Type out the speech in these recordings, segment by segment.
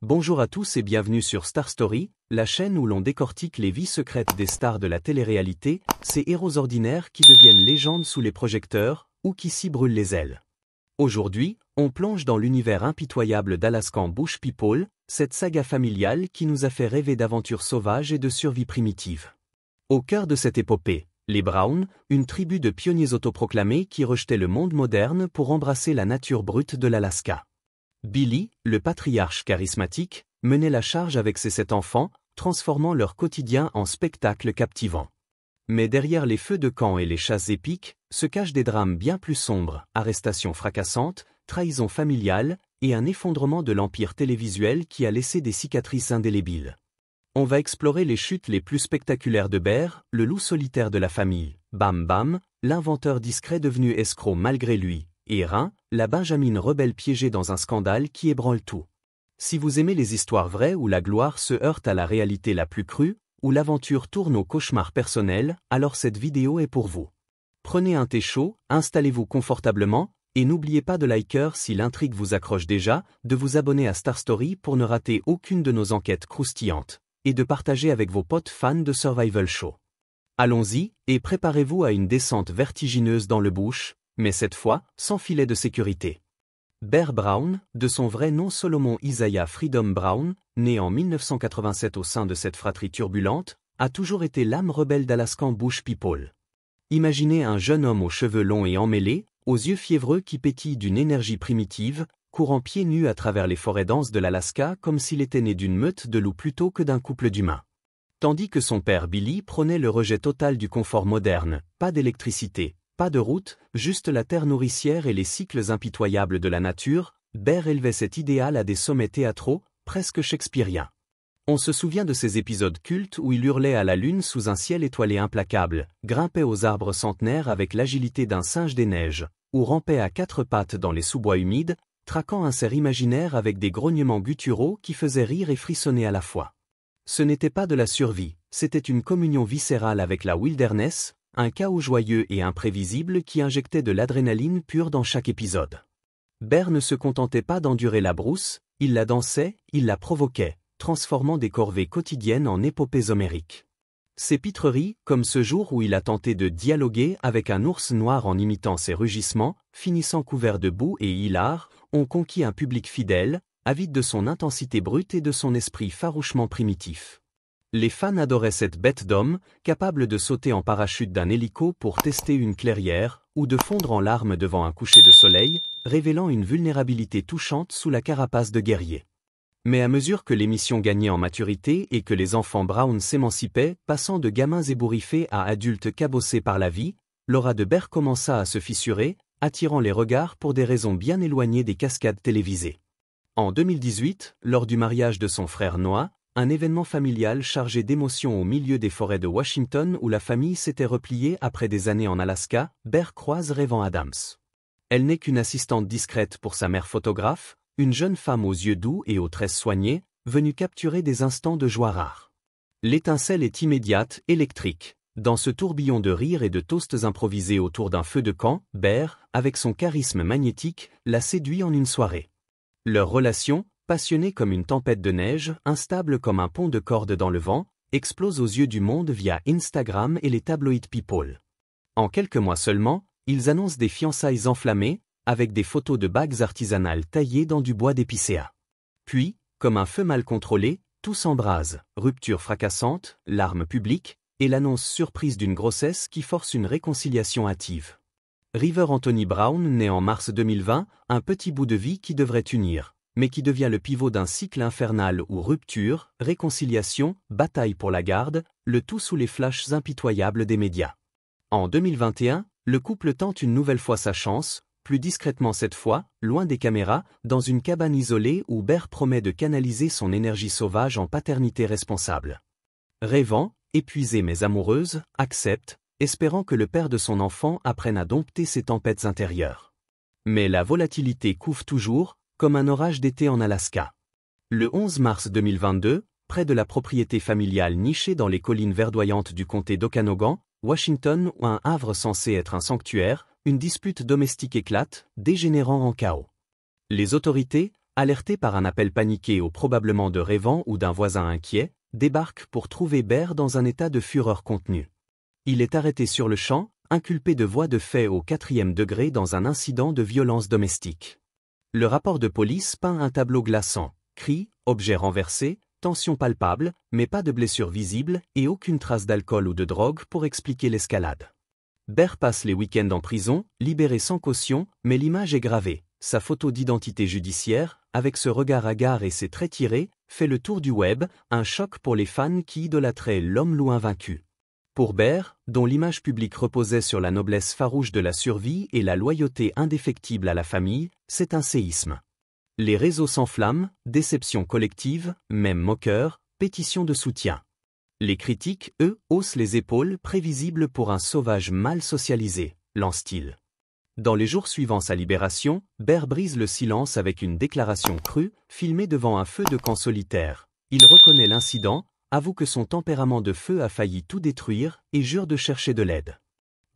Bonjour à tous et bienvenue sur Star Story, la chaîne où l'on décortique les vies secrètes des stars de la télé-réalité, ces héros ordinaires qui deviennent légendes sous les projecteurs, ou qui s'y brûlent les ailes. Aujourd'hui, on plonge dans l'univers impitoyable d'Alaskan Bush People, cette saga familiale qui nous a fait rêver d'aventures sauvages et de survie primitive. Au cœur de cette épopée, les Browns, une tribu de pionniers autoproclamés qui rejetaient le monde moderne pour embrasser la nature brute de l'Alaska. Billy, le patriarche charismatique, menait la charge avec ses 7 enfants, transformant leur quotidien en spectacle captivant. Mais derrière les feux de camp et les chasses épiques, se cachent des drames bien plus sombres, arrestations fracassantes, trahison familiale, et un effondrement de l'empire télévisuel qui a laissé des cicatrices indélébiles. On va explorer les chutes les plus spectaculaires de Bear, le loup solitaire de la famille, Bam Bam, l'inventeur discret devenu escroc malgré lui, et Rein, la Benjamine rebelle piégée dans un scandale qui ébranle tout. Si vous aimez les histoires vraies où la gloire se heurte à la réalité la plus crue, où l'aventure tourne au cauchemar personnel, alors cette vidéo est pour vous. Prenez un thé chaud, installez-vous confortablement, et n'oubliez pas de liker si l'intrigue vous accroche déjà, de vous abonner à Star Story pour ne rater aucune de nos enquêtes croustillantes, et de partager avec vos potes fans de Survival Show. Allons-y, et préparez-vous à une descente vertigineuse dans le bush, mais cette fois, sans filet de sécurité. Bear Brown, de son vrai nom Solomon Isaiah Freedom Brown, né en 1987 au sein de cette fratrie turbulente, a toujours été l'âme rebelle d'Alaskan Bush People. Imaginez un jeune homme aux cheveux longs et emmêlés, aux yeux fiévreux qui pétillent d'une énergie primitive, courant pieds nus à travers les forêts denses de l'Alaska comme s'il était né d'une meute de loups plutôt que d'un couple d'humains. Tandis que son père Billy prônait le rejet total du confort moderne, pas d'électricité, pas de route, juste la terre nourricière et les cycles impitoyables de la nature, Bear élevait cet idéal à des sommets théâtraux, presque shakespeariens. On se souvient de ces épisodes cultes où il hurlait à la lune sous un ciel étoilé implacable, grimpait aux arbres centenaires avec l'agilité d'un singe des neiges, ou rampait à 4 pattes dans les sous-bois humides, traquant un cerf imaginaire avec des grognements gutturaux qui faisaient rire et frissonner à la fois. Ce n'était pas de la survie, c'était une communion viscérale avec la wilderness, un chaos joyeux et imprévisible qui injectait de l'adrénaline pure dans chaque épisode. Bear ne se contentait pas d'endurer la brousse, il la dansait, il la provoquait, transformant des corvées quotidiennes en épopées homériques. Ces pitreries, comme ce jour où il a tenté de dialoguer avec un ours noir en imitant ses rugissements, finissant couverts de boue et hilar, ont conquis un public fidèle, avide de son intensité brute et de son esprit farouchement primitif. Les fans adoraient cette bête d'homme, capable de sauter en parachute d'un hélico pour tester une clairière, ou de fondre en larmes devant un coucher de soleil, révélant une vulnérabilité touchante sous la carapace de guerrier. Mais à mesure que l'émission gagnait en maturité et que les enfants Brown s'émancipaient, passant de gamins ébouriffés à adultes cabossés par la vie, l'aura de Bear commença à se fissurer, attirant les regards pour des raisons bien éloignées des cascades télévisées. En 2018, lors du mariage de son frère Noah, un événement familial chargé d'émotions au milieu des forêts de Washington où la famille s'était repliée après des années en Alaska, Bear croise Rayvan Adams. Elle n'est qu'une assistante discrète pour sa mère photographe, une jeune femme aux yeux doux et aux tresses soignées, venue capturer des instants de joie rares. L'étincelle est immédiate, électrique. Dans ce tourbillon de rires et de toasts improvisés autour d'un feu de camp, Bear, avec son charisme magnétique, la séduit en une soirée. Leur relation, passionnée comme une tempête de neige, instable comme un pont de cordes dans le vent, explose aux yeux du monde via Instagram et les tabloïds People. En quelques mois seulement, ils annoncent des fiançailles enflammées, avec des photos de bagues artisanales taillées dans du bois d'épicéa. Puis, comme un feu mal contrôlé, tout s'embrase, rupture fracassante, larmes publiques, et l'annonce surprise d'une grossesse qui force une réconciliation hâtive. River Anthony Brown naît en mars 2020, un petit bout de vie qui devrait unir, mais qui devient le pivot d'un cycle infernal où rupture, réconciliation, bataille pour la garde, le tout sous les flashs impitoyables des médias. En 2021, le couple tente une nouvelle fois sa chance, plus discrètement cette fois, loin des caméras, dans une cabane isolée où Bear promet de canaliser son énergie sauvage en paternité responsable. Rayvan, épuisée mais amoureuse, accepte, espérant que le père de son enfant apprenne à dompter ses tempêtes intérieures. Mais la volatilité couve toujours, comme un orage d'été en Alaska. Le 11 mars 2022, près de la propriété familiale nichée dans les collines verdoyantes du comté d'Okanogan, Washington, où un havre censé être un sanctuaire, une dispute domestique éclate, dégénérant en chaos. Les autorités, alerté par un appel paniqué ou probablement de rêvant ou d'un voisin inquiet, débarque pour trouver Bear dans un état de fureur contenue. Il est arrêté sur le champ, inculpé de voies de fait au 4e degré dans un incident de violence domestique. Le rapport de police peint un tableau glaçant, cris, objets renversés, tensions palpables, mais pas de blessures visibles et aucune trace d'alcool ou de drogue pour expliquer l'escalade. Bear passe les week-ends en prison, libéré sans caution, mais l'image est gravée. Sa photo d'identité judiciaire, avec ce regard hagard et ses traits tirés, fait le tour du web, un choc pour les fans qui idolâtraient l'homme loup invaincu. Pour Bear, dont l'image publique reposait sur la noblesse farouche de la survie et la loyauté indéfectible à la famille, c'est un séisme. Les réseaux s'enflamment, déception collective, mèmes moqueurs, pétitions de soutien. Les critiques, eux, haussent les épaules, prévisibles pour un sauvage mal socialisé, lance-t-il. Dans les jours suivant sa libération, Bear brise le silence avec une déclaration crue, filmée devant un feu de camp solitaire. Il reconnaît l'incident, avoue que son tempérament de feu a failli tout détruire et jure de chercher de l'aide.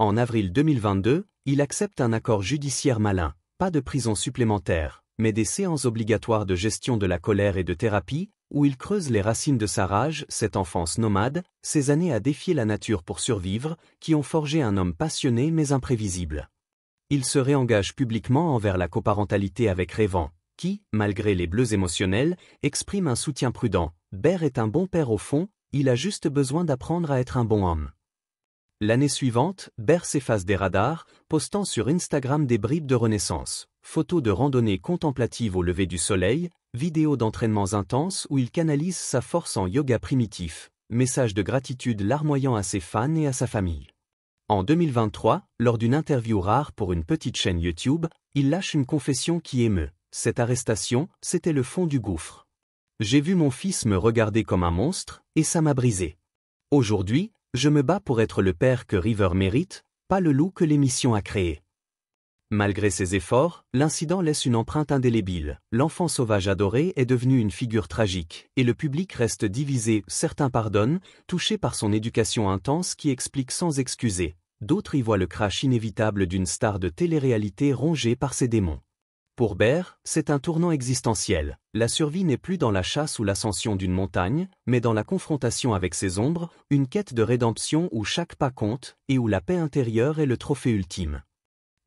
En avril 2022, il accepte un accord judiciaire malin, pas de prison supplémentaire, mais des séances obligatoires de gestion de la colère et de thérapie, où il creuse les racines de sa rage, cette enfance nomade, ces années à défier la nature pour survivre, qui ont forgé un homme passionné mais imprévisible. Il se réengage publiquement envers la coparentalité avec Rêvant, qui, malgré les bleus émotionnels, exprime un soutien prudent. Bear est un bon père au fond, il a juste besoin d'apprendre à être un bon homme. L'année suivante, Bear s'efface des radars, postant sur Instagram des bribes de renaissance, photos de randonnées contemplatives au lever du soleil, vidéos d'entraînements intenses où il canalise sa force en yoga primitif, messages de gratitude larmoyant à ses fans et à sa famille. En 2023, lors d'une interview rare pour une petite chaîne YouTube, il lâche une confession qui émeut. Cette arrestation, c'était le fond du gouffre. J'ai vu mon fils me regarder comme un monstre, et ça m'a brisé. Aujourd'hui, je me bats pour être le père que River mérite, pas le loup que l'émission a créé. Malgré ses efforts, l'incident laisse une empreinte indélébile. L'enfant sauvage adoré est devenu une figure tragique, et le public reste divisé. Certains pardonnent, touchés par son éducation intense qui explique sans excuser. D'autres y voient le crash inévitable d'une star de télé-réalité rongée par ses démons. Pour Bear, c'est un tournant existentiel. La survie n'est plus dans la chasse ou l'ascension d'une montagne, mais dans la confrontation avec ses ombres, une quête de rédemption où chaque pas compte, et où la paix intérieure est le trophée ultime.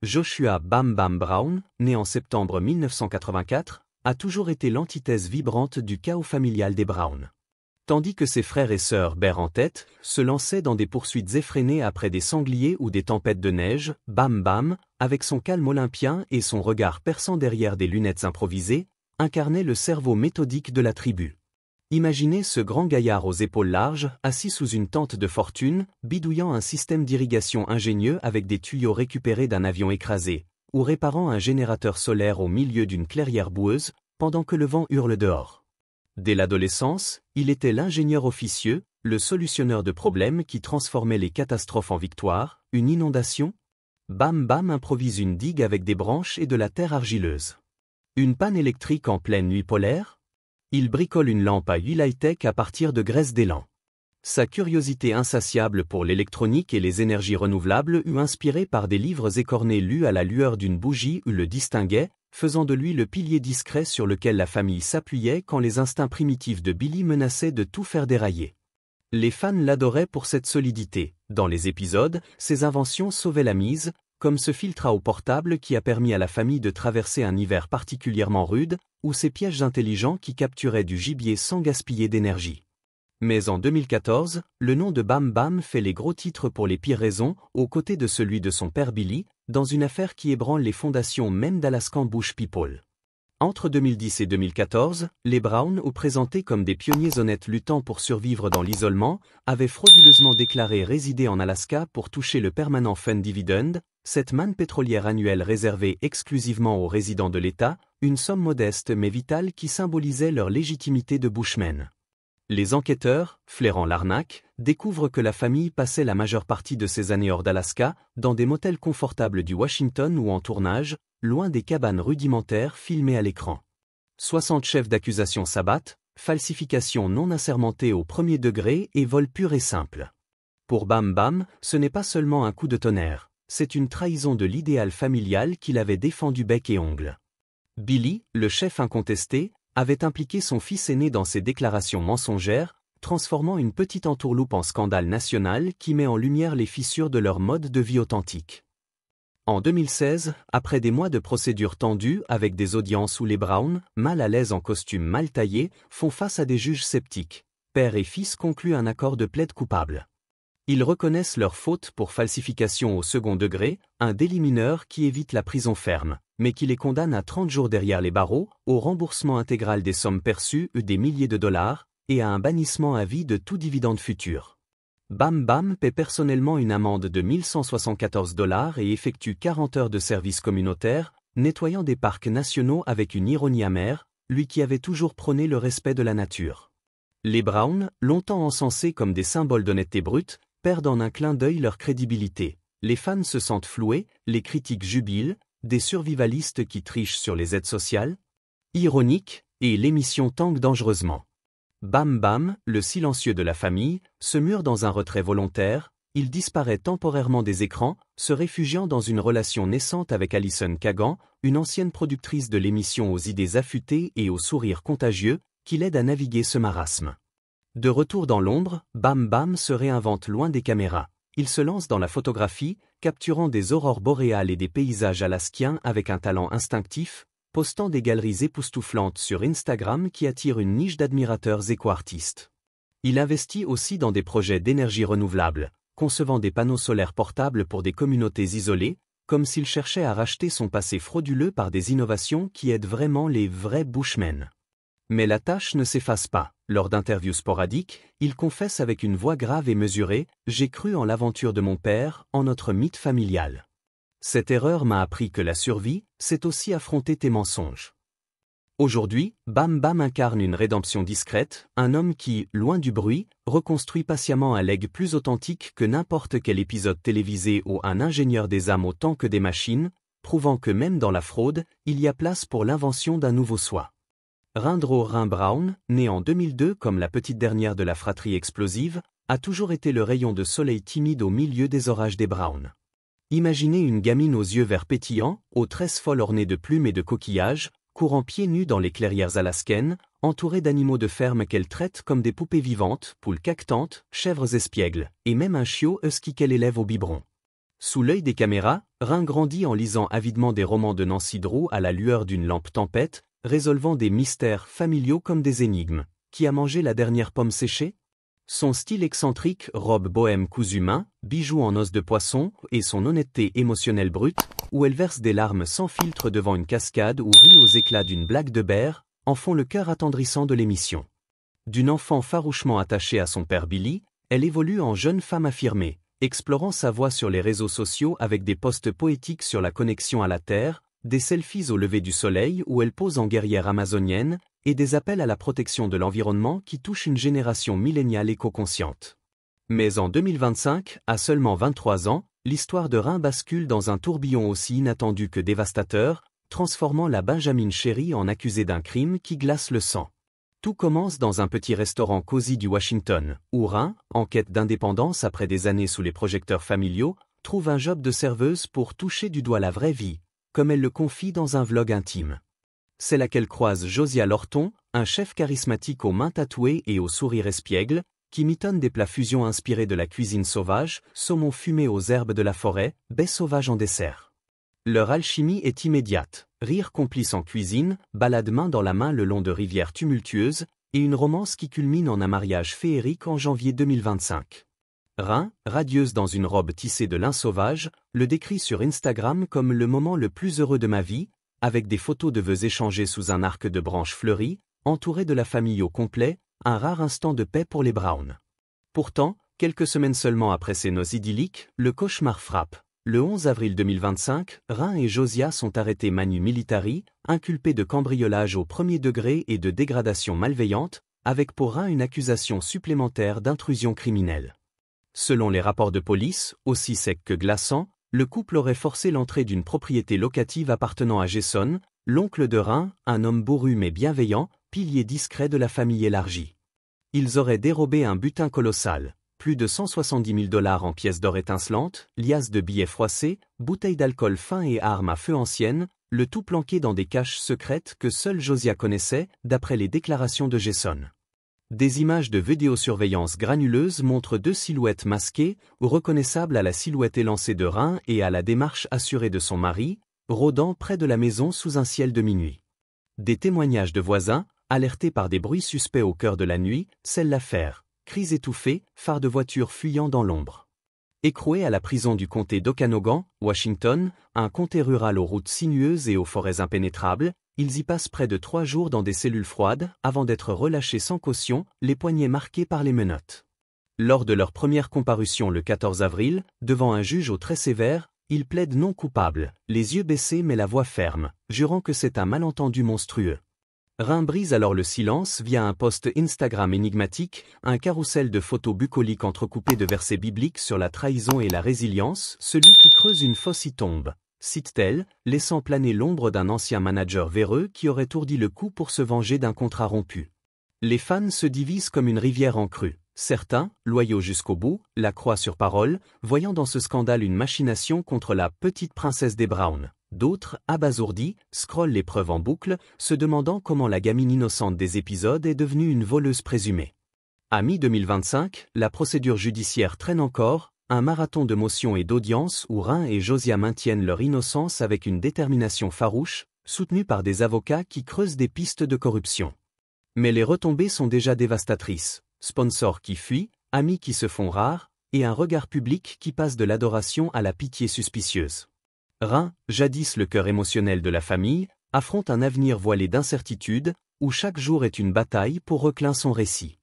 Joshua Bam Bam Brown, né en septembre 1984, a toujours été l'antithèse vibrante du chaos familial des Brown. Tandis que ses frères et sœurs Bear en tête, se lançaient dans des poursuites effrénées après des sangliers ou des tempêtes de neige, Bam Bam, avec son calme olympien et son regard perçant derrière des lunettes improvisées, incarnait le cerveau méthodique de la tribu. Imaginez ce grand gaillard aux épaules larges, assis sous une tente de fortune, bidouillant un système d'irrigation ingénieux avec des tuyaux récupérés d'un avion écrasé, ou réparant un générateur solaire au milieu d'une clairière boueuse, pendant que le vent hurle dehors. Dès l'adolescence, il était l'ingénieur officieux, le solutionneur de problèmes qui transformait les catastrophes en victoires. Une inondation? Bam Bam improvise une digue avec des branches et de la terre argileuse. Une panne électrique en pleine nuit polaire? Il bricole une lampe à huile high-tech à partir de graisse d'élan. Sa curiosité insatiable pour l'électronique et les énergies renouvelables eut inspiré par des livres écornés lus à la lueur d'une bougie le distinguait, faisant de lui le pilier discret sur lequel la famille s'appuyait quand les instincts primitifs de Billy menaçaient de tout faire dérailler. Les fans l'adoraient pour cette solidité. Dans les épisodes, ses inventions sauvaient la mise, comme ce filtre à eau portable qui a permis à la famille de traverser un hiver particulièrement rude, ou ces pièges intelligents qui capturaient du gibier sans gaspiller d'énergie. Mais en 2014, le nom de Bam Bam fait les gros titres pour les pires raisons, aux côtés de celui de son père Billy, dans une affaire qui ébranle les fondations même d'Alaskan Bush People. Entre 2010 et 2014, les Brown, ou présentés comme des pionniers honnêtes luttant pour survivre dans l'isolement, avaient frauduleusement déclaré résider en Alaska pour toucher le Permanent Fund Dividend, cette manne pétrolière annuelle réservée exclusivement aux résidents de l'État, une somme modeste mais vitale qui symbolisait leur légitimité de Bushmen. Les enquêteurs, flairant l'arnaque, découvrent que la famille passait la majeure partie de ses années hors d'Alaska, dans des motels confortables du Washington ou en tournage, loin des cabanes rudimentaires filmées à l'écran. 60 chefs d'accusation s'abattent, falsification non assermentée au premier degré et vol pur et simple. Pour Bam Bam, ce n'est pas seulement un coup de tonnerre, c'est une trahison de l'idéal familial qu'il avait défendu bec et ongle. Billy, le chef incontesté, avait impliqué son fils aîné dans ses déclarations mensongères, transformant une petite entourloupe en scandale national qui met en lumière les fissures de leur mode de vie authentique. En 2016, après des mois de procédures tendues avec des audiences où les Brown, mal à l'aise en costume mal taillé, font face à des juges sceptiques, père et fils concluent un accord de plaide coupable. Ils reconnaissent leur faute pour falsification au second degré, un délit mineur qui évite la prison ferme, mais qui les condamne à 30 jours derrière les barreaux, au remboursement intégral des sommes perçues des milliers de dollars, et à un bannissement à vie de tout dividende futur. Bam Bam paie personnellement une amende de 1174 $ et effectue 40 heures de service communautaire, nettoyant des parcs nationaux avec une ironie amère, lui qui avait toujours prôné le respect de la nature. Les Brown, longtemps encensés comme des symboles d'honnêteté brute, perdent en un clin d'œil leur crédibilité. Les fans se sentent floués, les critiques jubilent, des survivalistes qui trichent sur les aides sociales. Ironique, et l'émission tangue dangereusement. Bam Bam, le silencieux de la famille, se mure dans un retrait volontaire, il disparaît temporairement des écrans, se réfugiant dans une relation naissante avec Alison Kagan, une ancienne productrice de l'émission aux idées affûtées et au sourire contagieux, qui l'aide à naviguer ce marasme. De retour dans l'ombre, Bam Bam se réinvente loin des caméras. Il se lance dans la photographie, capturant des aurores boréales et des paysages alaskiens avec un talent instinctif, postant des galeries époustouflantes sur Instagram qui attirent une niche d'admirateurs éco-artistes. Il investit aussi dans des projets d'énergie renouvelable, concevant des panneaux solaires portables pour des communautés isolées, comme s'il cherchait à racheter son passé frauduleux par des innovations qui aident vraiment les vrais bushmen. Mais la tâche ne s'efface pas. Lors d'interviews sporadiques, il confesse avec une voix grave et mesurée « J'ai cru en l'aventure de mon père, en notre mythe familial. Cette erreur m'a appris que la survie, c'est aussi affronter tes mensonges. » Aujourd'hui, Bam Bam incarne une rédemption discrète, un homme qui, loin du bruit, reconstruit patiemment un legs plus authentique que n'importe quel épisode télévisé ou un ingénieur des âmes autant que des machines, prouvant que même dans la fraude, il y a place pour l'invention d'un nouveau soi. Rindro Rin Brown, né en 2002 comme la petite dernière de la fratrie explosive, a toujours été le rayon de soleil timide au milieu des orages des Brown. Imaginez une gamine aux yeux verts pétillants, aux tresses folles ornées de plumes et de coquillages, courant pieds nus dans les clairières alaskennes, entourée d'animaux de ferme qu'elle traite comme des poupées vivantes, poules cactantes, chèvres espiègles, et même un chiot husky qu'elle élève au biberon. Sous l'œil des caméras, Rin grandit en lisant avidement des romans de Nancy Drew à la lueur d'une lampe tempête, résolvant des mystères familiaux comme des énigmes. Qui a mangé la dernière pomme séchée ? Son style excentrique, robe bohème cousu main, bijoux en os de poisson, et son honnêteté émotionnelle brute, où elle verse des larmes sans filtre devant une cascade ou rit aux éclats d'une blague de bear, en font le cœur attendrissant de l'émission. D'une enfant farouchement attachée à son père Billy, elle évolue en jeune femme affirmée, explorant sa voie sur les réseaux sociaux avec des posts poétiques sur la connexion à la Terre, des selfies au lever du soleil où elle pose en guerrière amazonienne, et des appels à la protection de l'environnement qui touchent une génération milléniale éco-consciente. Mais en 2025, à seulement 23 ans, l'histoire de Rin bascule dans un tourbillon aussi inattendu que dévastateur, transformant la Benjamin Cherry en accusée d'un crime qui glace le sang. Tout commence dans un petit restaurant cosy du Washington, où Rin, en quête d'indépendance après des années sous les projecteurs familiaux, trouve un job de serveuse pour toucher du doigt la vraie vie, comme elle le confie dans un vlog intime. C'est là qu'elle croise Josiah Lorton, un chef charismatique aux mains tatouées et au sourire espiègle, qui mitonne des plats fusion inspirés de la cuisine sauvage, saumon fumé aux herbes de la forêt, baies sauvages en dessert. Leur alchimie est immédiate, rire complice en cuisine, balade main dans la main le long de rivières tumultueuses, et une romance qui culmine en un mariage féerique en janvier 2025. Rin, radieuse dans une robe tissée de lin sauvage, le décrit sur Instagram comme le moment le plus heureux de ma vie, avec des photos de vœux échangés sous un arc de branches fleuries, entourée de la famille au complet, un rare instant de paix pour les Brown. Pourtant, quelques semaines seulement après ces noces idylliques, le cauchemar frappe. Le 11 avril 2025, Rin et Josiah sont arrêtés manu militari, inculpés de cambriolage au premier degré et de dégradation malveillante, avec pour Rin une accusation supplémentaire d'intrusion criminelle. Selon les rapports de police, aussi secs que glaçants, le couple aurait forcé l'entrée d'une propriété locative appartenant à Jason, l'oncle de Rin, un homme bourru mais bienveillant, pilier discret de la famille élargie. Ils auraient dérobé un butin colossal, plus de 170 000 $ en pièces d'or étincelantes, liasses de billets froissés, bouteilles d'alcool fin et armes à feu anciennes, Le tout planqué dans des caches secrètes que seul Josiah connaissait, d'après les déclarations de Jason. Des images de vidéosurveillance granuleuse montrent 2 silhouettes masquées, ou reconnaissables à la silhouette élancée de Rhin et à la démarche assurée de son mari, rôdant près de la maison sous un ciel de minuit. Des témoignages de voisins, alertés par des bruits suspects au cœur de la nuit, scellent l'affaire. Cris étouffés, phares de voitures fuyant dans l'ombre. Écroués à la prison du comté d'Okanogan, Washington, un comté rural aux routes sinueuses et aux forêts impénétrables, ils y passent près de 3 jours dans des cellules froides, avant d'être relâchés sans caution, les poignets marqués par les menottes. Lors de leur première comparution le 14 avril, devant un juge au trait sévère, ils plaident non coupables, les yeux baissés mais la voix ferme, jurant que c'est un malentendu monstrueux. Rhin brise alors le silence via un post Instagram énigmatique, un carrousel de photos bucoliques entrecoupées de versets bibliques sur la trahison et la résilience, celui qui creuse une fosse y tombe, cite-t-elle, laissant planer l'ombre d'un ancien manager véreux qui aurait ourdi le coup pour se venger d'un contrat rompu. Les fans se divisent comme une rivière en crue. Certains, loyaux jusqu'au bout, la croient sur parole, voyant dans ce scandale une machination contre la petite princesse des Browns. D'autres, abasourdis, scrollent les preuves en boucle, se demandant comment la gamine innocente des épisodes est devenue une voleuse présumée. À mi-2025, la procédure judiciaire traîne encore, un marathon de motions et d'audiences où Rhin et Josiah maintiennent leur innocence avec une détermination farouche, soutenue par des avocats qui creusent des pistes de corruption. Mais les retombées sont déjà dévastatrices. Sponsors qui fuient, amis qui se font rares, et un regard public qui passe de l'adoration à la pitié suspicieuse. Rhin, jadis le cœur émotionnel de la famille, affronte un avenir voilé d'incertitude, où chaque jour est une bataille pour reclin son récit.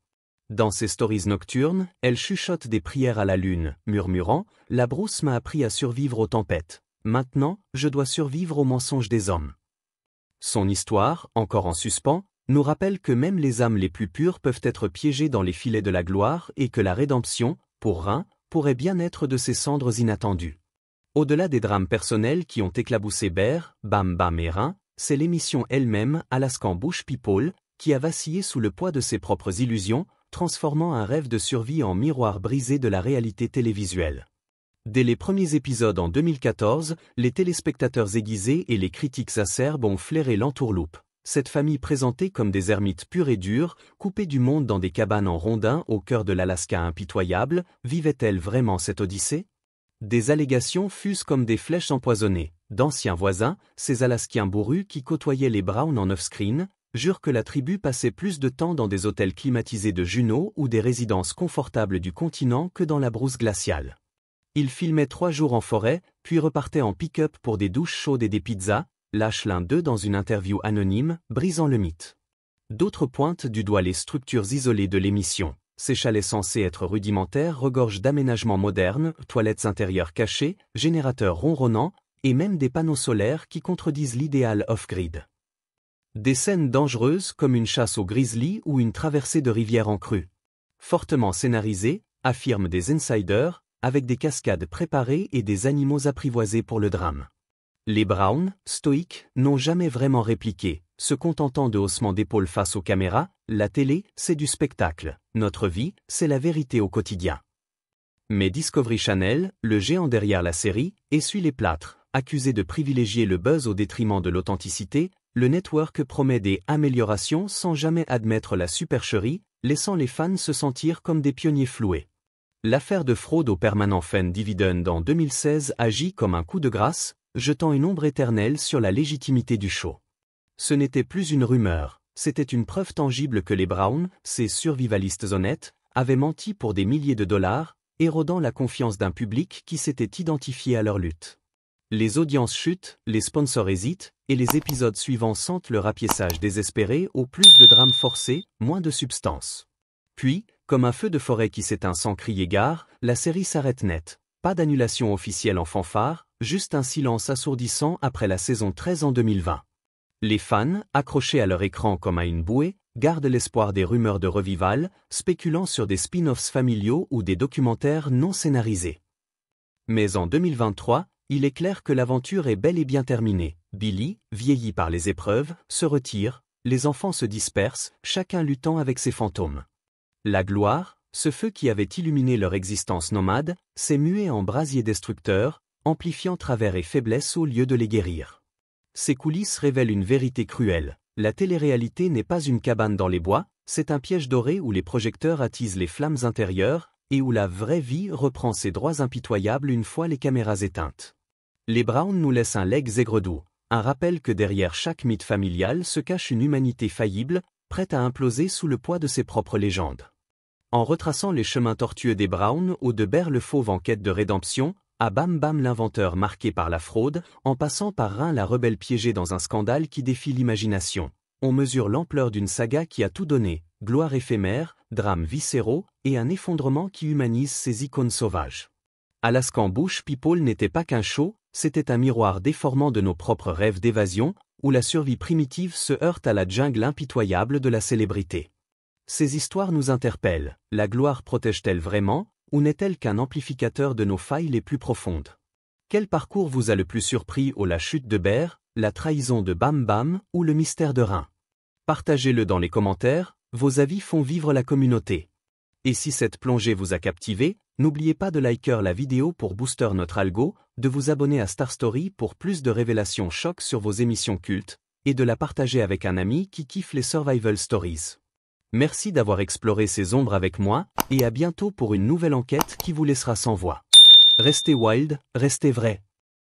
Dans ses stories nocturnes, elle chuchote des prières à la lune, murmurant « La brousse m'a appris à survivre aux tempêtes. Maintenant, je dois survivre aux mensonges des hommes. » Son histoire, encore en suspens, nous rappelle que même les âmes les plus pures peuvent être piégées dans les filets de la gloire et que la rédemption, pour Rhin, pourrait bien être de ces cendres inattendues. Au-delà des drames personnels qui ont éclaboussé Bear, Bam Bam et Rhin, c'est l'émission elle-même, Alaskan Bush People, qui a vacillé sous le poids de ses propres illusions, transformant un rêve de survie en miroir brisé de la réalité télévisuelle. Dès les premiers épisodes en 2014, les téléspectateurs aiguisés et les critiques acerbes ont flairé l'entourloupe. Cette famille présentée comme des ermites purs et durs, coupés du monde dans des cabanes en rondins au cœur de l'Alaska impitoyable, vivait-elle vraiment cette odyssée ? Des allégations fusent comme des flèches empoisonnées. D'anciens voisins, ces Alaskiens bourrus qui côtoyaient les Browns en off-screen, jurent que la tribu passait plus de temps dans des hôtels climatisés de Juneau ou des résidences confortables du continent que dans la brousse glaciale. Ils filmaient 3 jours en forêt, puis repartaient en pick-up pour des douches chaudes et des pizzas, lâche l'un d'eux dans une interview anonyme, brisant le mythe. D'autres pointent du doigt les structures isolées de l'émission. Ces chalets censés être rudimentaires regorgent d'aménagements modernes, toilettes intérieures cachées, générateurs ronronnants, et même des panneaux solaires qui contredisent l'idéal off-grid. Des scènes dangereuses comme une chasse au grizzly ou une traversée de rivière en crue. Fortement scénarisées, affirment des insiders, avec des cascades préparées et des animaux apprivoisés pour le drame. Les Browns, stoïques, n'ont jamais vraiment répliqué, se contentant de haussements d'épaules face aux caméras. La télé, c'est du spectacle. Notre vie, c'est la vérité au quotidien. Mais Discovery Channel, le géant derrière la série, essuie les plâtres. Accusé de privilégier le buzz au détriment de l'authenticité, le network promet des améliorations sans jamais admettre la supercherie, laissant les fans se sentir comme des pionniers floués. L'affaire de fraude au Permanent Fund Dividend en 2016 agit comme un coup de grâce, jetant une ombre éternelle sur la légitimité du show. Ce n'était plus une rumeur, c'était une preuve tangible que les Browns, ces survivalistes honnêtes, avaient menti pour des milliers de dollars, érodant la confiance d'un public qui s'était identifié à leur lutte. Les audiences chutent, les sponsors hésitent, et les épisodes suivants sentent le rapiessage désespéré au plus de drames forcés, moins de substance. Puis, comme un feu de forêt qui s'éteint sans crier gare, la série s'arrête net. Pas d'annulation officielle en fanfare, juste un silence assourdissant après la saison 13 en 2020. Les fans, accrochés à leur écran comme à une bouée, gardent l'espoir des rumeurs de revival, spéculant sur des spin-offs familiaux ou des documentaires non scénarisés. Mais en 2023, il est clair que l'aventure est bel et bien terminée. Billy, vieilli par les épreuves, se retire, les enfants se dispersent, chacun luttant avec ses fantômes. La gloire, ce feu qui avait illuminé leur existence nomade, s'est mué en brasier destructeur, amplifiant travers et faiblesse au lieu de les guérir. Ces coulisses révèlent une vérité cruelle. La télé-réalité n'est pas une cabane dans les bois, c'est un piège doré où les projecteurs attisent les flammes intérieures, et où la vraie vie reprend ses droits impitoyables une fois les caméras éteintes. Les Brown nous laissent un legs aigre-doux, un rappel que derrière chaque mythe familial se cache une humanité faillible, prête à imploser sous le poids de ses propres légendes. En retraçant les chemins tortueux des Brown ou de Bear le fauve en quête de rédemption, à Bam Bam l'inventeur marqué par la fraude, en passant par Rin la rebelle piégée dans un scandale qui défie l'imagination, on mesure l'ampleur d'une saga qui a tout donné, gloire éphémère, drames viscéraux, et un effondrement qui humanise ces icônes sauvages. Alaskan Bush People n'était pas qu'un show, c'était un miroir déformant de nos propres rêves d'évasion, où la survie primitive se heurte à la jungle impitoyable de la célébrité. Ces histoires nous interpellent, la gloire protège-t-elle vraiment, ou n'est-elle qu'un amplificateur de nos failles les plus profondes? Quel parcours vous a le plus surpris la chute de Bear, la trahison de Bam Bam ou le mystère de Rin? Partagez-le dans les commentaires, vos avis font vivre la communauté. Et si cette plongée vous a captivé, n'oubliez pas de liker la vidéo pour booster notre algo, de vous abonner à Star Story pour plus de révélations chocs sur vos émissions cultes, et de la partager avec un ami qui kiffe les survival stories. Merci d'avoir exploré ces ombres avec moi, et à bientôt pour une nouvelle enquête qui vous laissera sans voix. Restez wild, restez vrai.